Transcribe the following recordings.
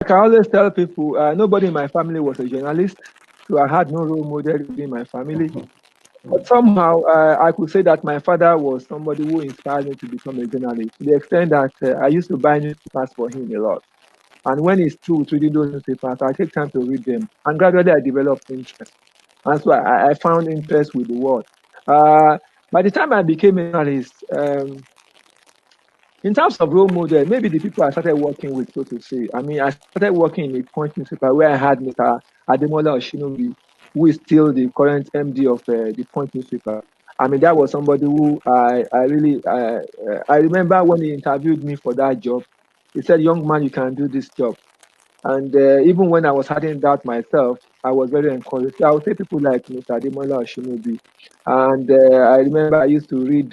can always tell people, nobody in my family was a journalist, so I had no role model in my family. But somehow, I could say that my father was somebody who inspired me to become a journalist, to the extent that I used to buy newspapers for him a lot. And when he's through with reading those newspapers, I take time to read them. And gradually, I developed interest. And so I found interest with the world. By the time I became a journalist, in terms of role model, maybe the people I started working with, so to say. I mean, I started working in a point newspaper where I had Mr. Ademola Oshinobi, who is still the current MD of the point newspaper. I mean, that was somebody who I remember when he interviewed me for that job. He said, "Young man, you can do this job." And even when I was having that myself, I was very encouraged. So I would say people like Mr. Ademola Oshinobi. And I remember I used to read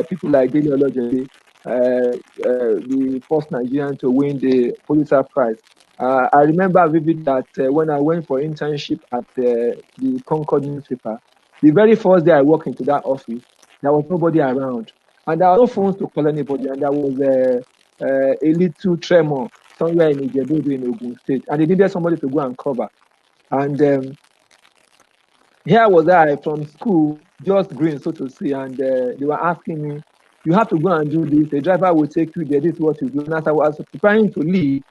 people like Dele Olojede, the first Nigerian to win the Pulitzer Prize. I remember vividly that when I went for internship at the Concord newspaper, the very first day I walked into that office, there was nobody around. And there were no phones to call anybody. And there was a little tremor somewhere in Ijebu in Ogun State. And they needed somebody to go and cover. And here was I from school, just green, so to say. And they were asking me, you have to go and do this. The driver will take you there. This is what you do. And as I was preparing to leave,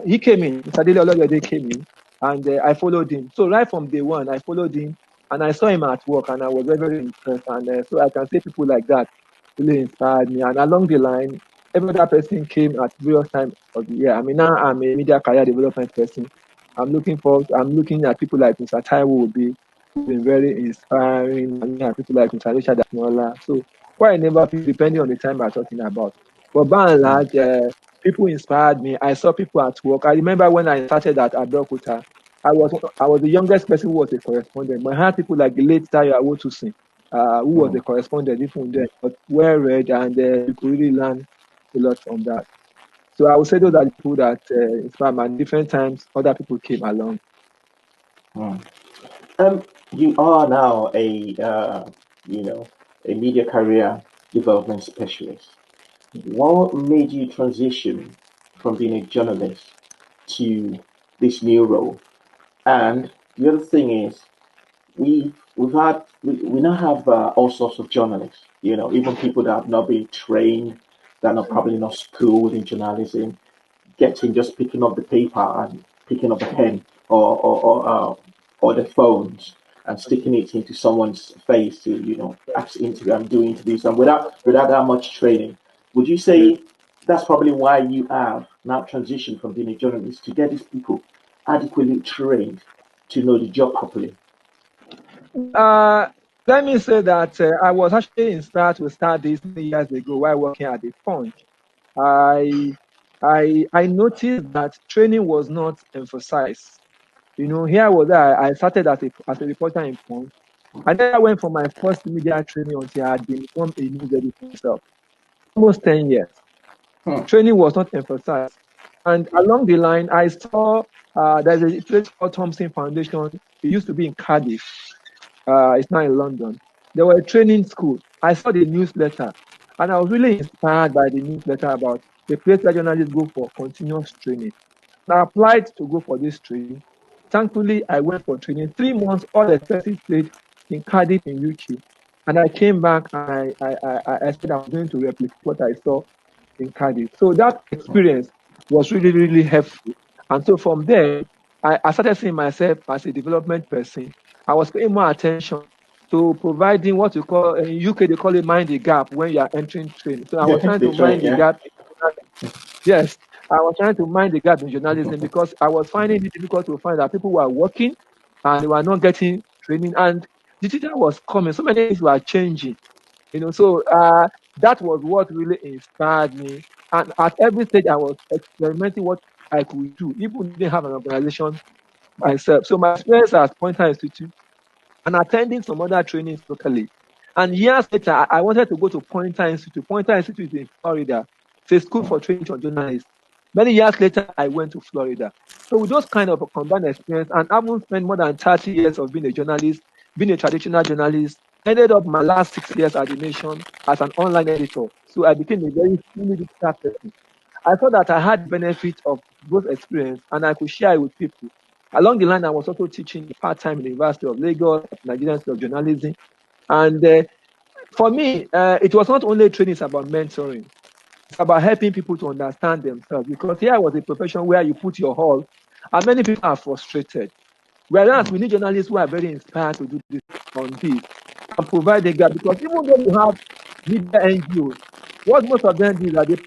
he came in. Mr. Dele Olojede came in, and I followed him. So right from day one, I followed him, and I saw him at work, and I was very, very impressed. And so I can say people like that really inspired me. And along the line, every other person came at various times of the year. I mean, now I'm a media career development person. I'm looking at people like Mr. Taiwo Obi, been very inspiring. And yeah, people like Mr. Richard Akinola. So quite a number of people, depending on the time we're talking about. But by and large, people inspired me. I saw people at work. I remember when I started at Abeokuta, I was the youngest person who was a correspondent. But I had people like the late Tayo Awotusin, who was a correspondent even then, but well read, and you could really learn a lot from that. So I would say those are the people that inspired me. And different times, other people came along. You are now a media career development specialist. What made you transition from being a journalist to this new role? And the other thing is, we now have all sorts of journalists. Even people that have not been trained, that are probably not schooled in journalism, just picking up the paper and picking up a pen or the phones and sticking it into someone's face to ask interview and do interviews and without that much training. Would you say that's probably why you have now transitioned from being a journalist to get these people adequately trained to know the job properly? Let me say that I was actually inspired to start this many years ago while working at the Punch. I noticed that training was not emphasized. Here was I started as a reporter in Punch. I never went for my first media training until I had become a news editor myself. Almost 10 years. Training was not emphasized. And along the line, I saw there's a place called Thompson Foundation. It used to be in Cardiff. It's now in London. There were a training school. I saw the newsletter, and I was really inspired by the newsletter about the place where journalists go for continuous training. And I applied to go for this training. Thankfully, I went for training. 3 months, all expenses paid in Cardiff in UK. And I came back and I said I was going to replicate what I saw in Cardiff. So that experience was really, really helpful. And so from there, I started seeing myself as a development person. I was paying more attention to providing what you call, in UK, they call it mind the gap when you are entering training. So I was trying to mind the gap. Yes, I was trying to mind the gap in journalism because I was finding it difficult to find that people were working and they were not getting training. And digital was coming. So many things were changing. So that was what really inspired me. And at every stage, I was experimenting what I could do, even didn't have an organization myself. So my experience at Pointer Institute and attending some other trainings locally. And years later, I wanted to go to Pointer Institute. Pointer Institute is in Florida. It's a school for training of journalists. Many years later, I went to Florida. So with those kind of a combined experience, and having spent more than 30 years of being a journalist, being a traditional journalist, ended up my last 6 years at the Nation as an online editor. So I became a very senior digital person. I thought that I had benefit of both experience and I could share it with people. Along the line, I was also teaching part-time in the University of Lagos, Nigerian School of Journalism. And for me, it was not only training, it's about mentoring. It's about helping people to understand themselves. Because here was a profession where you put your all, and many people are frustrated. Whereas we need journalists who are very inspired to do this on this and provide a gap. Because even though you have media NGOs, what most of them do is that they